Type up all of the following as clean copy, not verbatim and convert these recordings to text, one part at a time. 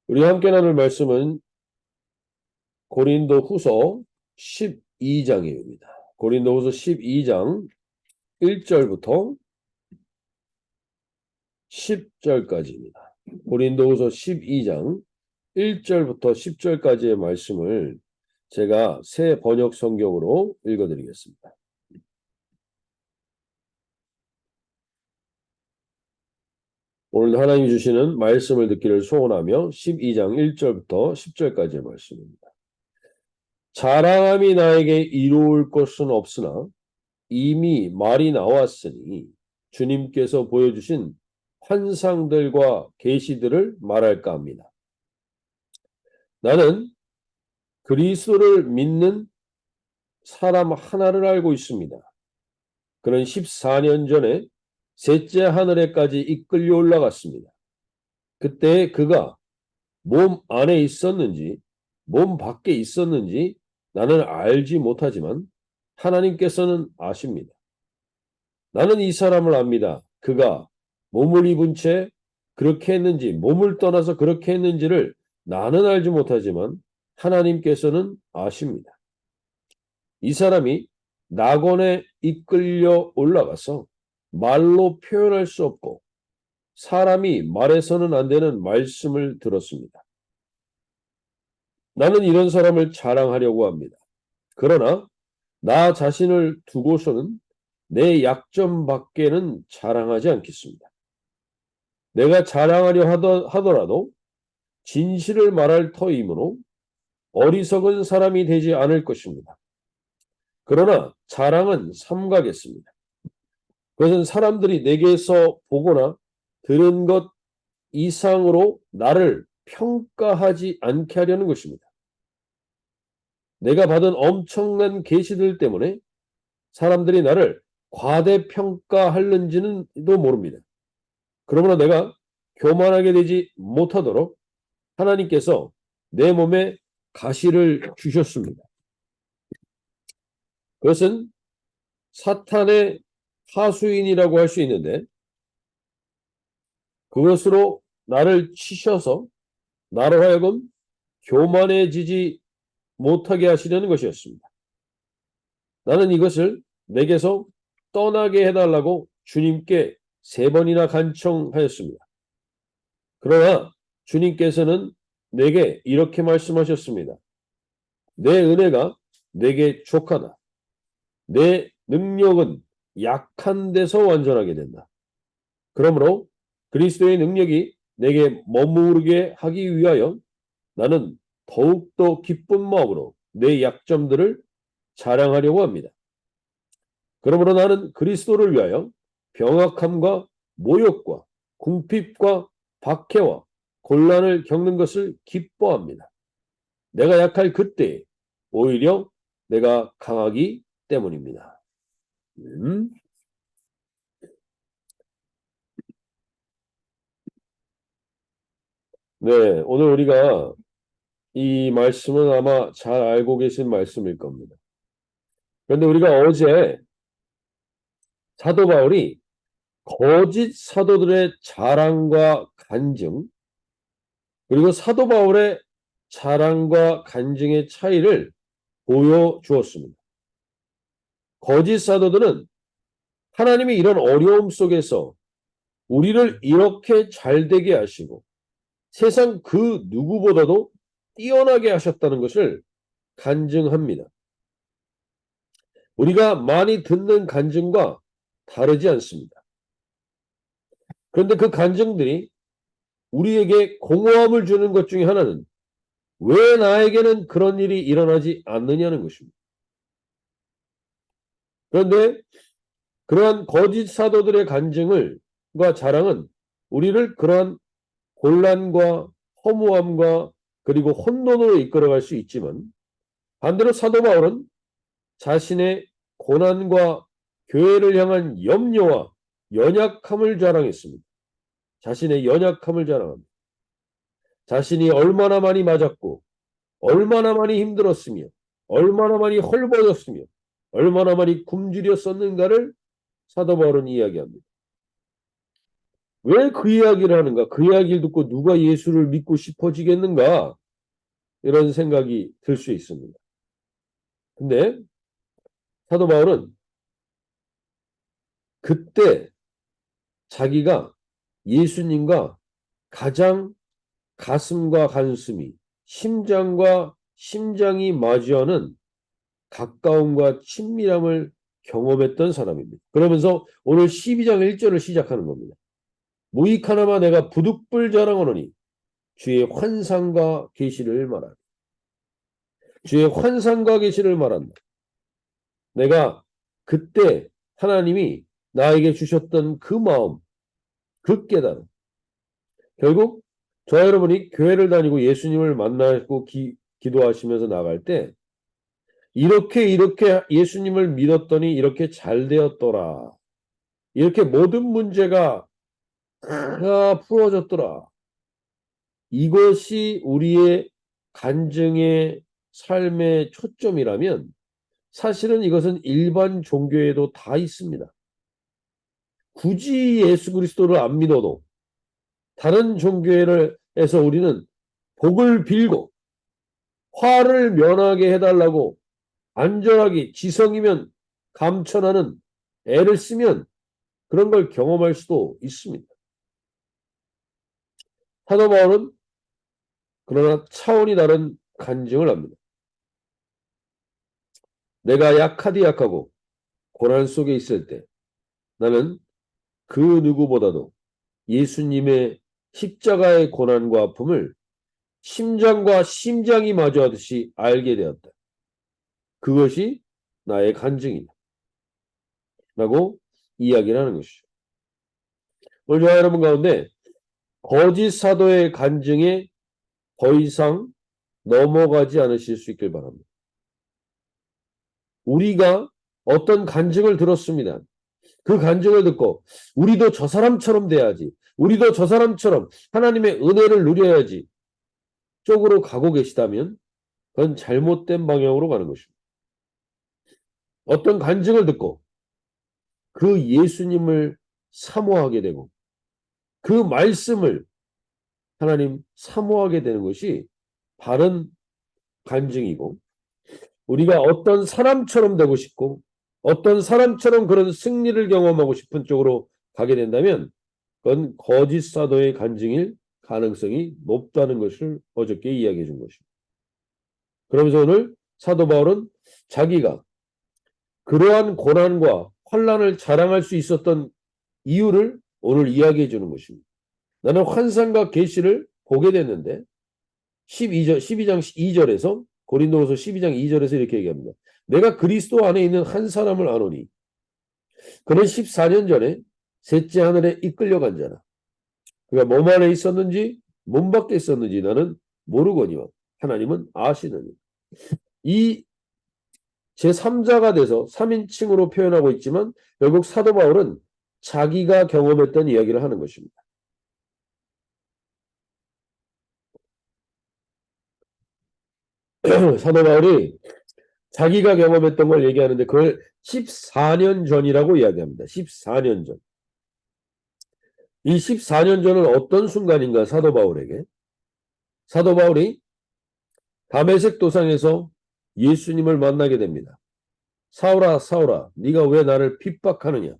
우리 함께 나눌 말씀은 고린도 후서 12장입니다. 고린도 후서 12장 1절부터 10절까지입니다. 고린도 후서 12장 1절부터 10절까지의 말씀을 제가 새 번역 성경으로 읽어드리겠습니다. 오늘 하나님이 주시는 말씀을 듣기를 소원하며 12장 1절부터 10절까지의 말씀입니다. 자랑함이 나에게 이루어올 것은 없으나 이미 말이 나왔으니 주님께서 보여주신 환상들과 계시들을 말할까 합니다. 나는 그리스도를 믿는 사람 하나를 알고 있습니다. 그는 14년 전에 셋째 하늘에까지 이끌려 올라갔습니다. 그때 그가 몸 안에 있었는지 몸 밖에 있었는지 나는 알지 못하지만 하나님께서는 아십니다. 나는 이 사람을 압니다. 그가 몸을 입은 채 그렇게 했는지 몸을 떠나서 그렇게 했는지를 나는 알지 못하지만 하나님께서는 아십니다. 이 사람이 낙원에 이끌려 올라가서 말로 표현할 수 없고 사람이 말해서는 안 되는 말씀을 들었습니다. 나는 이런 사람을 자랑하려고 합니다. 그러나 나 자신을 두고서는 내 약점밖에는 자랑하지 않겠습니다. 내가 자랑하려 하더라도 진실을 말할 터이므로 어리석은 사람이 되지 않을 것입니다. 그러나 자랑은 삼가겠습니다. 그것은 사람들이 내게서 보거나 들은 것 이상으로 나를 평가하지 않게 하려는 것입니다. 내가 받은 엄청난 계시들 때문에 사람들이 나를 과대평가하는지도 모릅니다. 그러므로 내가 교만하게 되지 못하도록 하나님께서 내 몸에 가시를 주셨습니다. 그것은 사탄의 하수인이라고 할 수 있는데 그것으로 나를 치셔서 나로 하여금 교만해지지 못하게 하시려는 것이었습니다. 나는 이것을 내게서 떠나게 해달라고 주님께 3번이나 간청하였습니다. 그러나 주님께서는 내게 이렇게 말씀하셨습니다. 내 은혜가 내게 족하다. 내 능력은 약한 데서 완전하게 된다. 그러므로 그리스도의 능력이 내게 머무르게 하기 위하여 나는 더욱더 기쁜 마음으로 내 약점들을 자랑하려고 합니다. 그러므로 나는 그리스도를 위하여 병약함과 모욕과 궁핍과 박해와 곤란을 겪는 것을 기뻐합니다. 내가 약할 그때 오히려 내가 강하기 때문입니다. 네, 오늘 우리가 이 말씀은 아마 잘 알고 계신 말씀일 겁니다. 그런데 우리가 어제 사도 바울이 거짓 사도들의 자랑과 간증, 그리고 사도 바울의 자랑과 간증의 차이를 보여주었습니다. 거짓 사도들은 하나님이 이런 어려움 속에서 우리를 이렇게 잘되게 하시고 세상 그 누구보다도 뛰어나게 하셨다는 것을 간증합니다. 우리가 많이 듣는 간증과 다르지 않습니다. 그런데 그 간증들이 우리에게 공허함을 주는 것 중에 하나는 왜 나에게는 그런 일이 일어나지 않느냐는 것입니다. 그런데 그러한 거짓 사도들의 간증과 자랑은 우리를 그러한 곤란과 허무함과 그리고 혼돈으로 이끌어갈 수 있지만 반대로 사도 바울은 자신의 고난과 교회를 향한 염려와 연약함을 자랑했습니다. 자신의 연약함을 자랑합니다. 자신이 얼마나 많이 맞았고 얼마나 많이 힘들었으며 얼마나 많이 헐벗었으며 얼마나 많이 굶주렸었는가를 사도 바울은 이야기합니다. 왜 그 이야기를 하는가? 그 이야기를 듣고 누가 예수를 믿고 싶어지겠는가? 이런 생각이 들 수 있습니다. 근데 사도 바울은 그때 자기가 예수님과 가장 가슴과 가슴이, 심장과 심장이 마주하는 가까움과 친밀함을 경험했던 사람입니다. 그러면서 오늘 12장 1절을 시작하는 겁니다. 무익하나마 내가 부득불 자랑하노니 주의 환상과 계시를 말한다. 주의 환상과 계시를 말한다. 내가 그때 하나님이 나에게 주셨던 그 마음, 그 깨달음. 결국 저와 여러분이 교회를 다니고 예수님을 만나고 기도하시면서 나갈 때 이렇게 예수님을 믿었더니 이렇게 잘 되었더라. 이렇게 모든 문제가 다 풀어졌더라. 이것이 우리의 간증의 삶의 초점이라면 사실은 이것은 일반 종교에도 다 있습니다. 굳이 예수 그리스도를 안 믿어도 다른 종교에서 우리는 복을 빌고 화를 면하게 해달라고 안전하게 지성이면 감천하는 애를 쓰면 그런 걸 경험할 수도 있습니다. 사도 바울은 그러나 차원이 다른 간증을 합니다. 내가 약하디 약하고 고난 속에 있을 때 나는 그 누구보다도 예수님의 십자가의 고난과 아픔을 심장과 심장이 마주하듯이 알게 되었다. 그것이 나의 간증이다. 라고 이야기를 하는 것이죠. 오늘 저와 여러분 가운데 거짓 사도의 간증에 더 이상 넘어가지 않으실 수 있길 바랍니다. 우리가 어떤 간증을 들었습니다. 그 간증을 듣고 우리도 저 사람처럼 돼야지. 우리도 저 사람처럼 하나님의 은혜를 누려야지. 쪽으로 가고 계시다면 그건 잘못된 방향으로 가는 것입니다. 어떤 간증을 듣고 그 예수님을 사모하게 되고 그 말씀을 하나님 사모하게 되는 것이 바른 간증이고 우리가 어떤 사람처럼 되고 싶고 어떤 사람처럼 그런 승리를 경험하고 싶은 쪽으로 가게 된다면 그건 거짓 사도의 간증일 가능성이 높다는 것을 어저께 이야기해 준 것입니다. 그러면서 오늘 사도 바울은 자기가 그러한 고난과 환난을 자랑할 수 있었던 이유를 오늘 이야기해 주는 것입니다. 나는 환상과 계시를 보게 됐는데 12장 2절에서 고린도후서 12장 2절에서 이렇게 얘기합니다. 내가 그리스도 안에 있는 한 사람을 아노니 그는 14년 전에 셋째 하늘에 이끌려간 자라. 그가 몸 안에 있었는지 몸 밖에 있었는지 나는 모르거니와 하나님은 아시느니. 이 제3자가 돼서 3인칭으로 표현하고 있지만 결국 사도 바울은 자기가 경험했던 이야기를 하는 것입니다. 사도 바울이 자기가 경험했던 걸 얘기하는데 그걸 14년 전이라고 이야기합니다. 14년 전. 이 14년 전은 어떤 순간인가 사도 바울에게? 사도 바울이 다메섹 도상에서 예수님을 만나게 됩니다. 사울아 사울아 네가 왜 나를 핍박하느냐.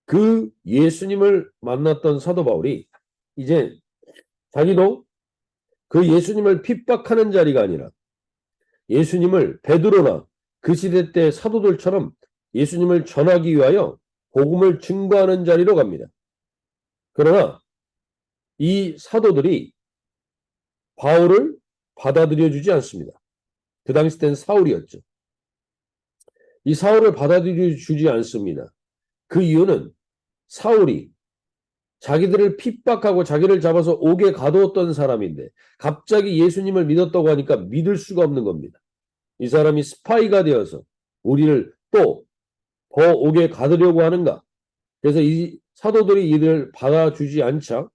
그 예수님을 만났던 사도 바울이 이제 자기도 그 예수님을 핍박하는 자리가 아니라 예수님을 베드로나 그 시대 때 사도들처럼 예수님을 전하기 위하여 복음을 증거하는 자리로 갑니다. 그러나 이 사도들이 바울을 받아들여 주지 않습니다. 그 당시 때는 사울이었죠. 이 사울을 받아들여 주지 않습니다. 그 이유는 사울이 자기들을 핍박하고 자기를 잡아서 옥에 가두었던 사람인데 갑자기 예수님을 믿었다고 하니까 믿을 수가 없는 겁니다. 이 사람이 스파이가 되어서 우리를 또 더 옥에 가두려고 하는가. 그래서 이 사도들이 이들을 받아주지 않자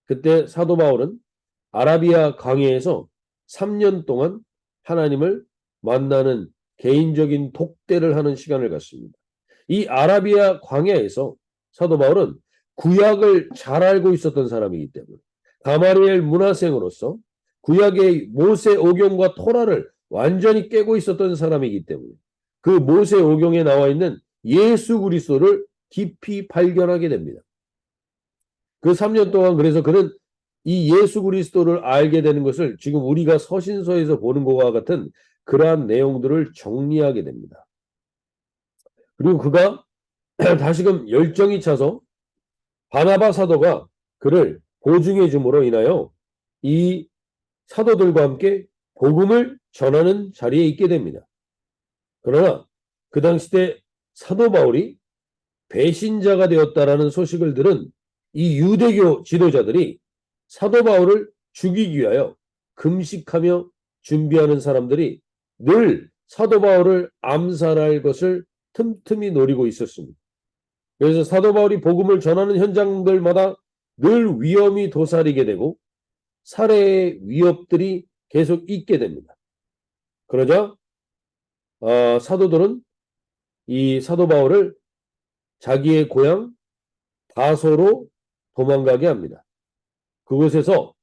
그때 사도 바울은 아라비아 광야에서 3년 동안 하나님을 만나는 개인적인 독대를 하는 시간을 갖습니다. 이 아라비아 광야에서 사도 바울은 구약을 잘 알고 있었던 사람이기 때문에 가마리엘 문화생으로서 구약의 모세 오경과 토라를 완전히 깨고 있었던 사람이기 때문에 그 모세 오경에 나와 있는 예수 그리스도를 깊이 발견하게 됩니다. 그 3년 동안 그래서 그는 이 예수 그리스도를 알게 되는 것을 지금 우리가 서신서에서 보는 것과 같은 그러한 내용들을 정리하게 됩니다. 그리고 그가 다시금 열정이 차서 바나바 사도가 그를 보증해 줌으로 인하여 이 사도들과 함께 복음을 전하는 자리에 있게 됩니다. 그러나 그 당시 때 사도 바울이 배신자가 되었다라는 소식을 들은 이 유대교 지도자들이 사도 바울을 죽이기 위하여 금식하며 준비하는 사람들이 늘 사도 바울을 암살할 것을 틈틈이 노리고 있었습니다. 그래서 사도 바울이 복음을 전하는 현장들마다 늘 위험이 도사리게 되고 살해의 위협들이 계속 있게 됩니다. 그러자 사도들은 이 사도 바울을 자기의 고향 다소로 도망가게 합니다. 그곳에서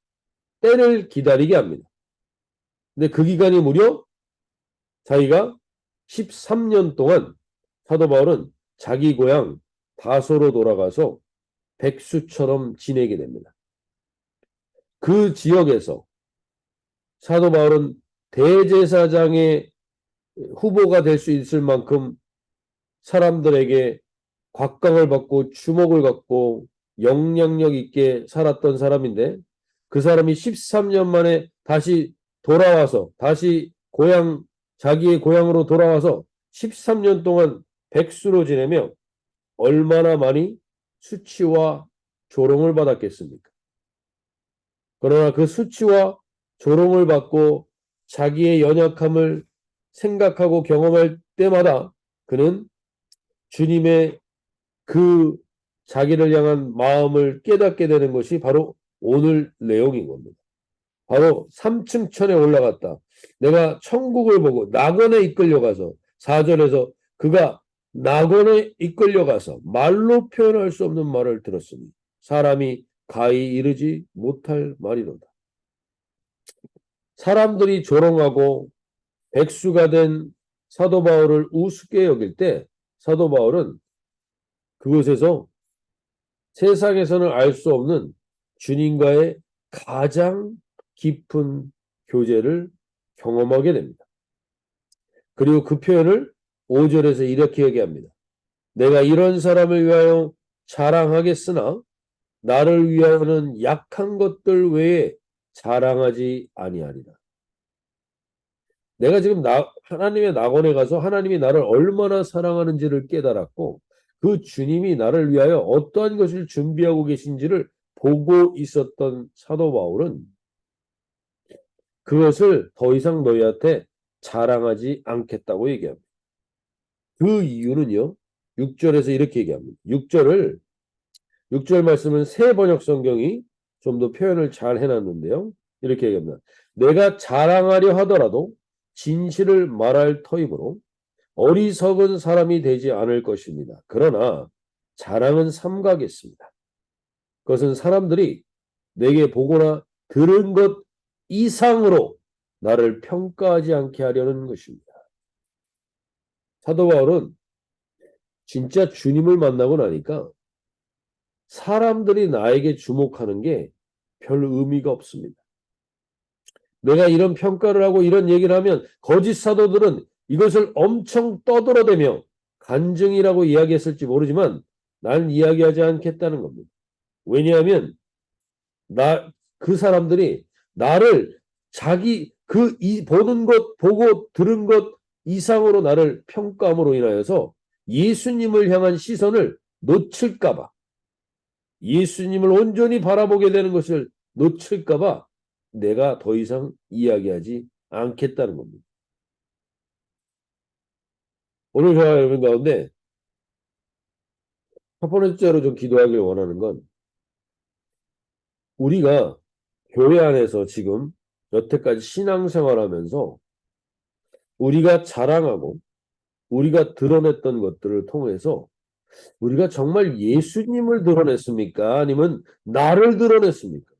때를 기다리게 합니다. 근데 그 기간이 무려 자기가 13년 동안 사도 바울은 자기 고향 다소로 돌아가서 백수처럼 지내게 됩니다. 그 지역에서 사도 바울은 대제사장의 후보가 될 수 있을 만큼 사람들에게 곽강을 받고 주목을 갖고 영향력 있게 살았던 사람인데 그 사람이 13년 만에 다시 돌아와서 다시 자기의 고향으로 돌아와서 13년 동안 백수로 지내며 얼마나 많이 수치와 조롱을 받았겠습니까? 그러나 그 수치와 조롱을 받고 자기의 연약함을 생각하고 경험할 때마다 그는 주님의 그 자기를 향한 마음을 깨닫게 되는 것이 바로 오늘 내용인 겁니다. 바로 3층 천에 올라갔다. 내가 천국을 보고 낙원에 이끌려가서 4절에서 그가 낙원에 이끌려가서 말로 표현할 수 없는 말을 들었으니 사람이 가히 이르지 못할 말이로다. 사람들이 조롱하고 백수가 된 사도 바울을 우습게 여길 때 사도 바울은 그곳에서 세상에서는 알 수 없는 주님과의 가장 깊은 교제를 경험하게 됩니다. 그리고 그 표현을 5절에서 이렇게 얘기합니다. 내가 이런 사람을 위하여 자랑하겠으나 나를 위하여는 약한 것들 외에 자랑하지 아니하리라. 내가 지금 하나님의 낙원에 가서 하나님이 나를 얼마나 사랑하는지를 깨달았고 그 주님이 나를 위하여 어떠한 것을 준비하고 계신지를 보고 있었던 사도 바울은 그것을 더 이상 너희한테 자랑하지 않겠다고 얘기합니다. 그 이유는요. 6절에서 이렇게 얘기합니다. 6절 말씀은 새 번역 성경이 좀 더 표현을 잘 해놨는데요. 이렇게 얘기합니다. 내가 자랑하려 하더라도 진실을 말할 터이므로 어리석은 사람이 되지 않을 것입니다. 그러나 자랑은 삼가겠습니다. 그것은 사람들이 내게 보거나 들은 것 이상으로 나를 평가하지 않게 하려는 것입니다. 사도 바울은 진짜 주님을 만나고 나니까 사람들이 나에게 주목하는 게 별 의미가 없습니다. 내가 이런 평가를 하고 이런 얘기를 하면 거짓 사도들은 이것을 엄청 떠들어대며 간증이라고 이야기했을지 모르지만 난 이야기하지 않겠다는 겁니다. 왜냐하면 그 사람들이 나를 보는 것, 보고 들은 것 이상으로 나를 평가함으로 인하여서 예수님을 향한 시선을 놓칠까봐, 예수님을 온전히 바라보게 되는 것을 놓칠까봐 내가 더 이상 이야기하지 않겠다는 겁니다. 오늘 제가 여러분 가운데 첫 번째로 좀 기도하길 원하는 건 우리가 교회 안에서 지금 여태까지 신앙생활하면서 우리가 자랑하고 우리가 드러냈던 것들을 통해서 우리가 정말 예수님을 드러냈습니까? 아니면 나를 드러냈습니까?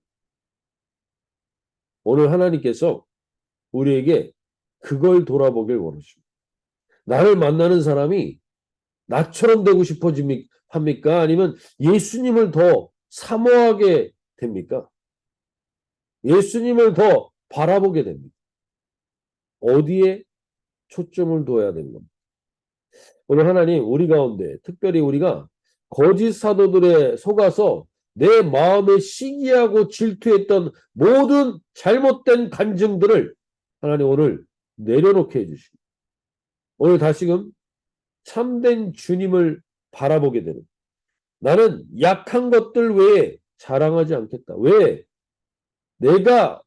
오늘 하나님께서 우리에게 그걸 돌아보길 원하십니다. 나를 만나는 사람이 나처럼 되고 합니까? 아니면 예수님을 더 사모하게 됩니까? 예수님을 더 바라보게 됩니다. 어디에 초점을 둬야 되는 겁니다. 오늘 하나님 우리 가운데 특별히 우리가 거짓 사도들에 속아서 내 마음에 시기하고 질투했던 모든 잘못된 간증들을 하나님 오늘 내려놓게 해주시고 오늘 다시금 참된 주님을 바라보게 되는 나는 약한 것들 외에 자랑하지 않겠다. 왜? 내가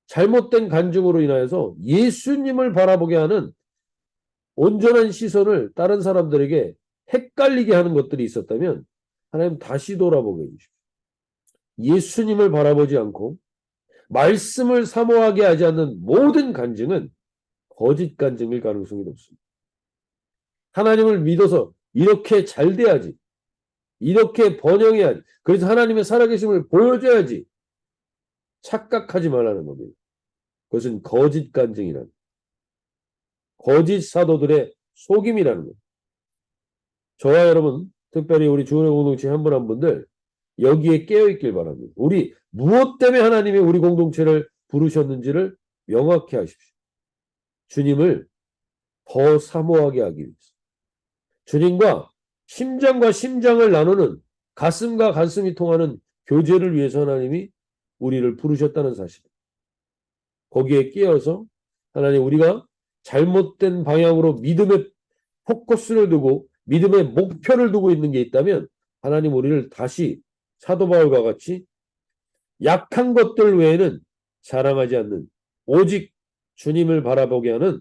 잘못된 간증으로 인하여서 예수님을 바라보게 하는 온전한 시선을 다른 사람들에게 헷갈리게 하는 것들이 있었다면 하나님 다시 돌아보게 해주십시오. 예수님을 바라보지 않고 말씀을 사모하게 하지 않는 모든 간증은 거짓 간증일 가능성이 높습니다. 하나님을 믿어서 이렇게 잘 돼야지. 이렇게 번영해야지. 그래서 하나님의 살아계심을 보여줘야지. 착각하지 말라는 겁니다. 그것은 거짓 간증이라는 거짓 사도들의 속임이라는 거예요. 저와 여러분, 특별히 우리 주은혜 공동체 한 분 한 분들 여기에 깨어있길 바랍니다. 우리 무엇 때문에 하나님이 우리 공동체를 부르셨는지를 명확히 하십시오. 주님을 더 사모하게 하기 위해서. 주님과 심장과 심장을 나누는 가슴과 가슴이 통하는 교제를 위해서 하나님이 우리를 부르셨다는 사실. 거기에 끼어서 하나님 우리가 잘못된 방향으로 믿음의 포커스를 두고 믿음의 목표를 두고 있는 게 있다면 하나님 우리를 다시 사도 바울과 같이 약한 것들 외에는 자랑하지 않는 오직 주님을 바라보게 하는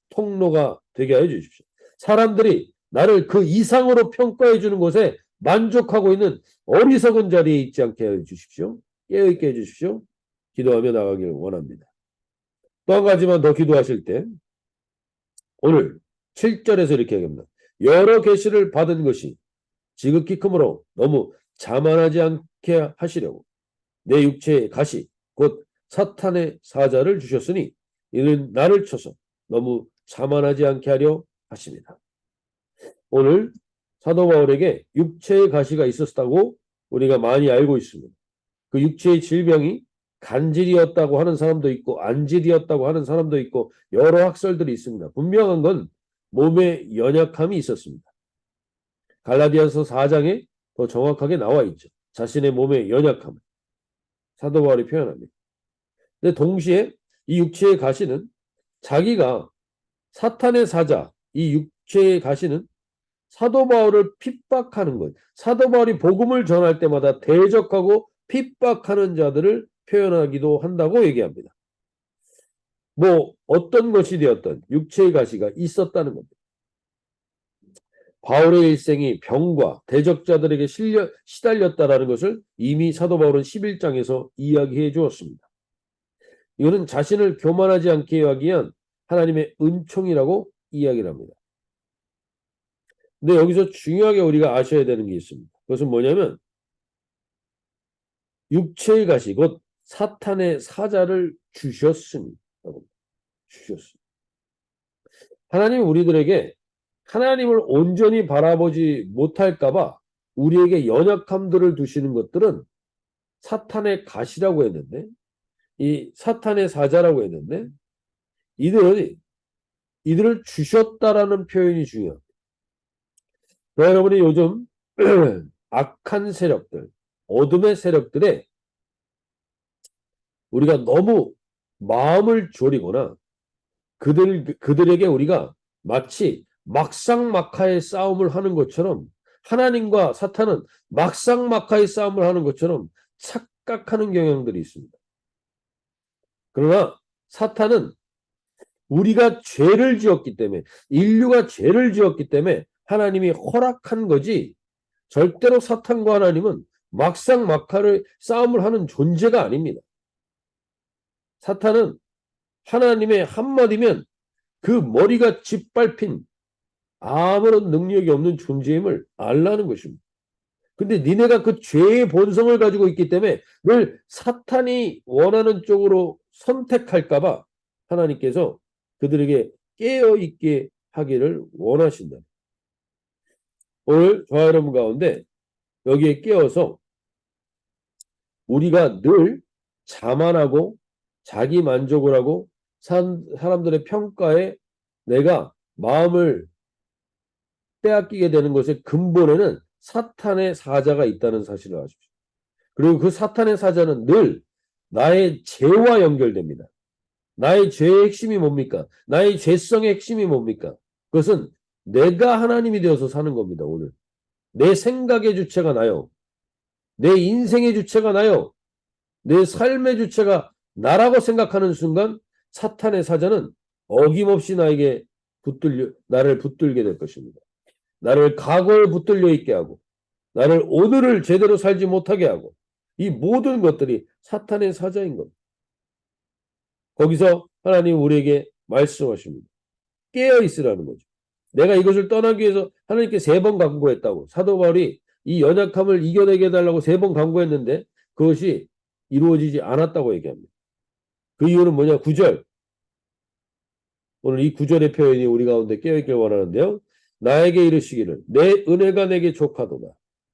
통로가 되게 해 주십시오. 사람들이 나를 그 이상으로 평가해 주는 것에 만족하고 있는 어리석은 자리에 있지 않게 해 주십시오. 깨어있게 해 주십시오. 기도하며 나가기를 원합니다. 또 한 가지만 더 기도하실 때 오늘 7절에서 이렇게 얘기합니다. 여러 계시를 받은 것이 지극히 크므로 너무 자만하지 않게 하시려고 내 육체의 가시 곧 사탄의 사자를 주셨으니 이는 나를 쳐서 너무 자만하지 않게 하려 하십니다. 오늘 사도 바울에게 육체의 가시가 있었다고 우리가 많이 알고 있습니다. 그 육체의 질병이 간질이었다고 하는 사람도 있고 안질이었다고 하는 사람도 있고 여러 학설들이 있습니다. 분명한 건 몸에 연약함이 있었습니다. 갈라디아서 4장에 더 정확하게 나와 있죠. 자신의 몸의 연약함을 사도 바울이 표현합니다. 근데 동시에 이 육체의 가시는 자기가 사탄의 사자, 이 육체의 가시는 사도 바울을 핍박하는 것. 사도 바울이 복음을 전할 때마다 대적하고 핍박하는 자들을 표현하기도 한다고 얘기합니다. 뭐 어떤 것이 되었던 육체의 가시가 있었다는 겁니다. 바울의 일생이 병과 대적자들에게 시달렸다라는 것을 이미 사도 바울은 11장에서 이야기해 주었습니다. 이거는 자신을 교만하지 않게 하기 위한 하나님의 은총이라고 이야기를 합니다. 근데 여기서 중요하게 우리가 아셔야 되는 게 있습니다. 그것은 뭐냐면 육체의 가시 곧 사탄의 사자를 주셨습니다. 주셨습니다. 하나님이 우리들에게 하나님을 온전히 바라보지 못할까 봐 우리에게 연약함들을 두시는 것들은 사탄의 가시라고 했는데 이 사탄의 사자라고 했는데 이들을 주셨다라는 표현이 중요합니다. 여러분이 요즘 악한 세력들, 어둠의 세력들에 우리가 너무 마음을 졸이거나 그들에게 우리가 마치 막상막하의 싸움을 하는 것처럼 하나님과 사탄은 막상막하의 싸움을 하는 것처럼 착각하는 경향들이 있습니다. 그러나 사탄은 우리가 죄를 지었기 때문에 인류가 죄를 지었기 때문에 하나님이 허락한 거지 절대로 사탄과 하나님은 막상막하의 싸움을 하는 존재가 아닙니다. 사탄은 하나님의 한마디면 그 머리가 짓밟힌 아무런 능력이 없는 존재임을 알라는 것입니다. 근데 니네가 그 죄의 본성을 가지고 있기 때문에 늘 사탄이 원하는 쪽으로 선택할까 봐 하나님께서 그들에게 깨어있게 하기를 원하신다. 오늘 저와 여러분 가운데 여기에 깨어서 우리가 늘 자만하고 자기 만족을 하고 사람들의 평가에 내가 마음을 빼앗기게 되는 것의 근본에는 사탄의 사자가 있다는 사실을 아십시오. 그리고 그 사탄의 사자는 늘 나의 죄와 연결됩니다. 나의 죄의 핵심이 뭡니까? 나의 죄성의 핵심이 뭡니까? 그것은 내가 하나님이 되어서 사는 겁니다. 오늘 내 생각의 주체가 나요. 내 인생의 주체가 나요. 내 삶의 주체가 나라고 생각하는 순간 사탄의 사자는 어김없이 나를 붙들게 될 것입니다. 나를 과거에 붙들려 있게 하고 나를 오늘을 제대로 살지 못하게 하고 이 모든 것들이 사탄의 사자인 겁니다. 거기서 하나님 우리에게 말씀하십니다. 깨어있으라는 거죠. 내가 이것을 떠나기 위해서 하나님께 3번 간구했다고. 사도 바울이 이 연약함을 이겨내게 해달라고 3번 간구했는데 그것이 이루어지지 않았다고 얘기합니다. 그 이유는 뭐냐? 9절. 오늘 이 9절의 표현이 우리 가운데 깨어있길 원하는데요. 나에게 이르시기를 내 은혜가 내게 족하도다.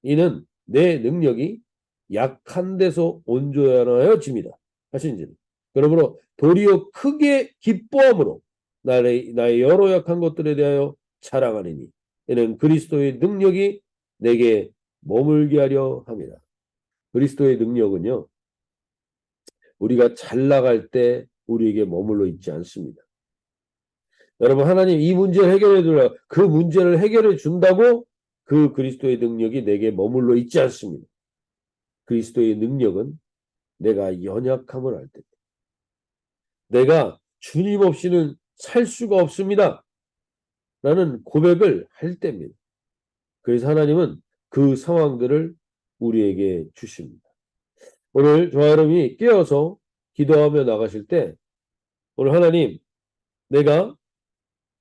이는 내 능력이 약한 데서 온전하여 짐이다. 하신지는. 그러므로 도리어 크게 기뻐함으로 나의 여러 약한 것들에 대하여 자랑하리니 이는 그리스도의 능력이 내게 머물게 하려 함이라. 그리스도의 능력은요. 우리가 잘 나갈 때 우리에게 머물러 있지 않습니다. 여러분 하나님 이 문제를 해결해 주라. 그 문제를 해결해 준다고 그 그리스도의 능력이 내게 머물러 있지 않습니다. 그리스도의 능력은 내가 연약함을 알 때 내가 주님 없이는 살 수가 없습니다. 라는 고백을 할 때입니다. 그래서 하나님은 그 상황들을 우리에게 주십니다. 오늘 저와 여러분이 깨어서 기도하며 나가실 때 오늘 하나님 내가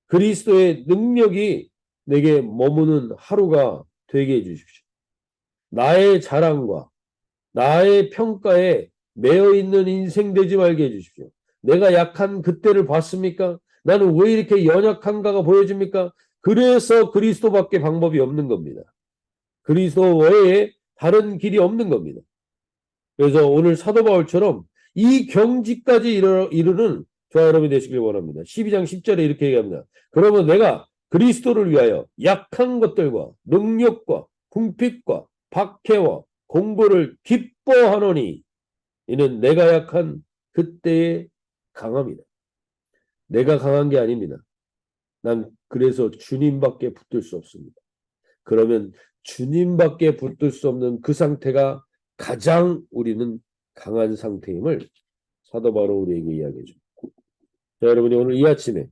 그리스도의 능력이 내게 머무는 하루가 되게 해주십시오. 나의 자랑과 나의 평가에 매여 있는 인생 되지 말게 해주십시오. 내가 약한 그때를 봤습니까? 나는 왜 이렇게 연약한가가 보여집니까? 그래서 그리스도밖에 방법이 없는 겁니다. 그리스도 외에 다른 길이 없는 겁니다. 그래서 오늘 사도 바울처럼 이 경지까지 이르는 저와 여러분이 되시길 원합니다. 12장 10절에 이렇게 얘기합니다. 그러면 내가 그리스도를 위하여 약한 것들과 능력과 궁핍과 박해와 공고를 기뻐하노니 이는 내가 약한 그때의 강함이다. 내가 강한 게 아닙니다. 난 그래서 주님밖에 붙들 수 없습니다. 그러면 주님밖에 붙들 수 없는 그 상태가 가장 우리는 강한 상태임을 사도 바울은 우리에게 이야기해 줍니다. 자, 여러분이 오늘 이 아침에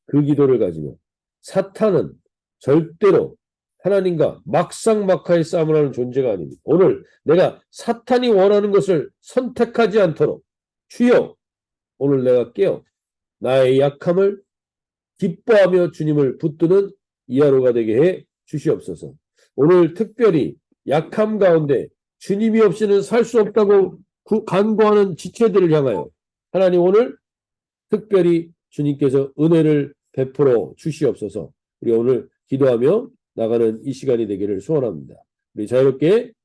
그 기도를 가지면 사탄은 절대로 하나님과 막상막하의 싸움을 하는 존재가 아닙니다. 오늘 내가 사탄이 원하는 것을 선택하지 않도록 주여 오늘 내가 깨어 나의 약함을 기뻐하며 주님을 붙드는 이 하루가 되게 해 주시옵소서. 오늘 특별히 약함 가운데 주님이 없이는 살 수 없다고 간구하는 지체들을 향하여 하나님 오늘 특별히 주님께서 은혜를 베풀어 주시옵소서. 우리 오늘 기도하며 나가는 이 시간이 되기를 소원합니다. 우리 자유롭게